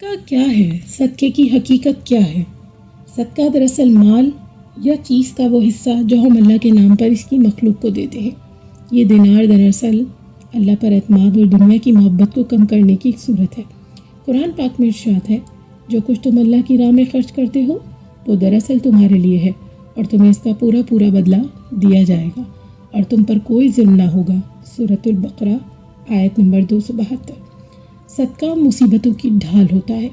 صدقہ کیا ہے؟ صدقے کی حقیقت کیا ہے؟ صدقہ دراصل مال یا چیز کا وہ حصہ جو ہم اللہ کے نام پر اس کی مخلوق کو دیتے ہیں۔ یہ دینار دراصل اللہ پر اعتماد اور دنیا کی محبت کو کم کرنے کی ایک صورت ہے۔ قرآن پاک میں ارشاد ہے، جو کچھ تم اللہ کی راہ میں خرچ کرتے ہو وہ دراصل تمہارے لیے ہے اور تمہیں اس کا پورا بدلہ دیا جائے گا اور تم پر کوئی ظلم نہ ہوگا۔ سورۃ البقرہ آیت نمبر 272۔ صدقہ مصیبتوں کی ڈھال ہوتا ہے۔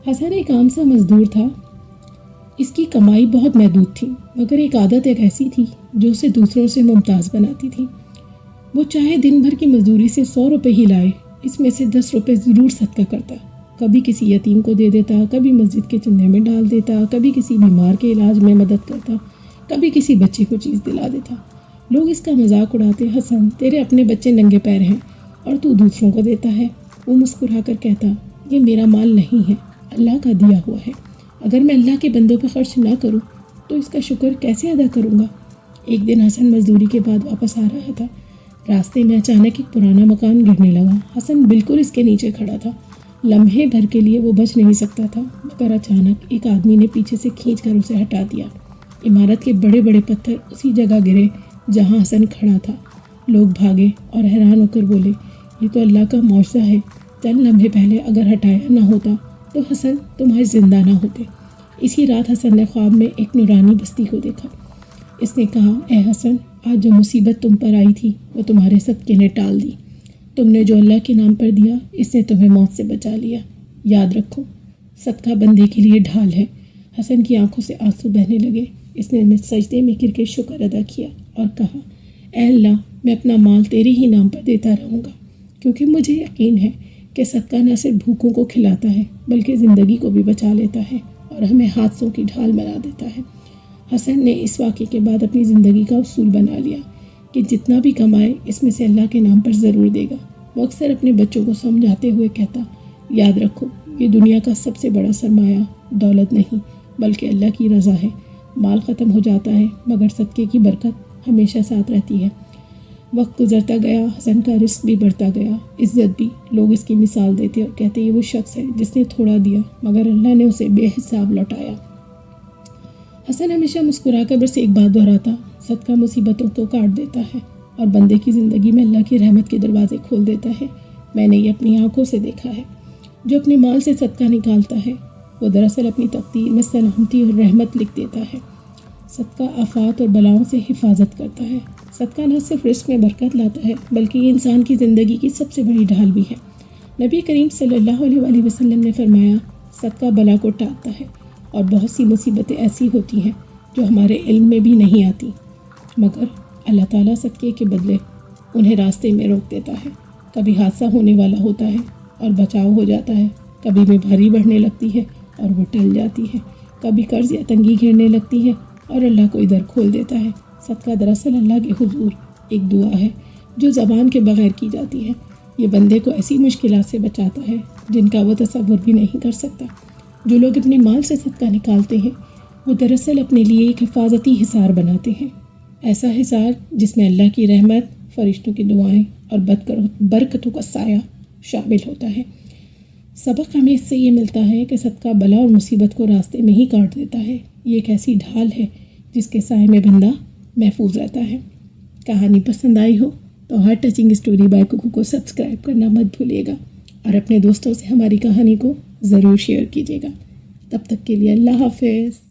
حسن ایک عام سا مزدور تھا۔ اس کی کمائی بہت محدود تھی، مگر ایک عادت ایسی تھی جو اسے دوسروں سے ممتاز بناتی تھی۔ وہ چاہے دن بھر کی مزدوری سے 100 روپے ہی لائے، اس میں سے 10 روپے ضرور صدقہ کرتا۔ کبھی کسی یتیم کو دے دیتا، کبھی مسجد کے چندے میں ڈال دیتا، کبھی کسی بیمار کے علاج میں مدد کرتا، کبھی کسی بچے کو چیز دلا دیتا۔ لوگ اس کا مذاق اڑاتے، حسن تیرے اپنے بچے ننگے پیر ہیں اور تو دوسروں کو دیتا ہے۔ وہ مسکرا کر کہتا، یہ میرا مال نہیں ہے، اللہ کا دیا ہوا ہے۔ اگر میں اللہ کے بندوں پہ خرچ نہ کروں تو اس کا شکر کیسے ادا کروں گا؟ ایک دن حسن مزدوری کے بعد واپس آ رہا تھا۔ راستے میں اچانک ایک پرانا مکان گرنے لگا۔ حسن بالکل اس کے نیچے کھڑا تھا۔ لمحے بھر کے لیے وہ بچ نہیں سکتا تھا، مگر اچانک ایک آدمی نے پیچھے سے کھینچ کر اسے ہٹا دیا۔ عمارت کے بڑے پتھر اسی جگہ گرے جہاں حسن کھڑا تھا۔ لوگ بھاگے اور حیران ہو کر بولے، یہ تو اللہ کا معجزہ ہے۔ چند لمحے پہلے اگر ہٹایا نہ ہوتا تو حسن تم آج زندہ نہ ہوتے۔ اسی رات حسن نے خواب میں ایک نورانی بستی کو دیکھا۔ اس نے کہا، اے حسن، آج جو مصیبت تم پر آئی تھی وہ تمہارے صدقے نے ٹال دی۔ تم نے جو اللہ کے نام پر دیا اس نے تمہیں موت سے بچا لیا۔ یاد رکھو، صدقہ بندے کے لیے ڈھال ہے۔ حسن کی آنکھوں سے آنسو بہنے لگے۔ اس نے سجدے میں گر کے شکر ادا کیا اور کہا، اے اللہ، میں اپنا مال تیرے ہی نام پر دیتا رہوں گا، کیونکہ مجھے یقین ہے کہ صدقہ نہ صرف بھوکوں کو کھلاتا ہے بلکہ زندگی کو بھی بچا لیتا ہے اور ہمیں حادثوں کی ڈھال بنا دیتا ہے۔ حسن نے اس واقعے کے بعد اپنی زندگی کا اصول بنا لیا کہ جتنا بھی کمائے اس میں سے اللہ کے نام پر ضرور دے گا۔ وہ اکثر اپنے بچوں کو سمجھاتے ہوئے کہتا، یاد رکھو، یہ دنیا کا سب سے بڑا سرمایہ دولت نہیں بلکہ اللہ کی رضا ہے۔ مال ختم ہو جاتا ہے مگر صدقے کی برکت ہمیشہ ساتھ رہتی ہے۔ وقت گزرتا گیا، حسن کا رزق بھی بڑھتا گیا، عزت بھی۔ لوگ اس کی مثال دیتے اور کہتے یہ وہ شخص ہے جس نے تھوڑا دیا مگر اللہ نے اسے بے حساب لوٹایا۔ حسن ہمیشہ مسکرا کر بس ایک بات دہراتا، صدقہ مصیبتوں کو کاٹ دیتا ہے اور بندے کی زندگی میں اللہ کی رحمت کے دروازے کھول دیتا ہے۔ میں نے یہ اپنی آنکھوں سے دیکھا ہے۔ جو اپنے مال سے صدقہ نکالتا ہے وہ دراصل اپنی تقدیر میں سلامتی اور رحمت لکھ دیتا ہے۔ صدقہ آفات اور بلاؤں سے حفاظت کرتا ہے۔ صدقہ نہ صرف رزق میں برکت لاتا ہے بلکہ یہ انسان کی زندگی کی سب سے بڑی ڈھال بھی ہے۔ نبی کریم صلی اللہ علیہ وسلم نے فرمایا، صدقہ بلا کو ٹالتا ہے اور بہت سی مصیبتیں ایسی ہوتی ہیں جو ہمارے علم میں بھی نہیں آتی، مگر اللہ تعالیٰ صدقے کے بدلے انہیں راستے میں روک دیتا ہے۔ کبھی حادثہ ہونے والا ہوتا ہے اور بچاؤ ہو جاتا ہے، کبھی بیماری بڑھنے لگتی ہے اور وہ ٹل جاتی ہے، کبھی قرض یا تنگی گھیرنے لگتی ہے اور اللہ کوئی در کھول دیتا ہے۔ صدقہ دراصل اللہ کے حضور ایک دعا ہے جو زبان کے بغیر کی جاتی ہے۔ یہ بندے کو ایسی مشکلات سے بچاتا ہے جن کا وہ تصور بھی نہیں کر سکتا۔ جو لوگ اپنے مال سے صدقہ نکالتے ہیں وہ دراصل اپنے لیے ایک حفاظتی حصار بناتے ہیں، ایسا حصار جس میں اللہ کی رحمت، فرشتوں کی دعائیں اور برکتوں کا سایہ شامل ہوتا ہے۔ سبق ہمیں اس سے یہ ملتا ہے کہ صدقہ بلا اور مصیبت کو راستے میں ہی کاٹ دیتا ہے۔ یہ ایک ایسی ڈھال ہے جس کے سائے میں بندہ محفوظ رہتا ہے۔ کہانی پسند آئی ہو تو ہارٹ ٹچنگ اسٹوری بائی کوکو کو سبسکرائب کرنا مت بھولیے گا اور اپنے دوستوں سے ہماری کہانی کو ضرور شیئر کیجیے گا۔ تب تک کے لیے اللہ حافظ۔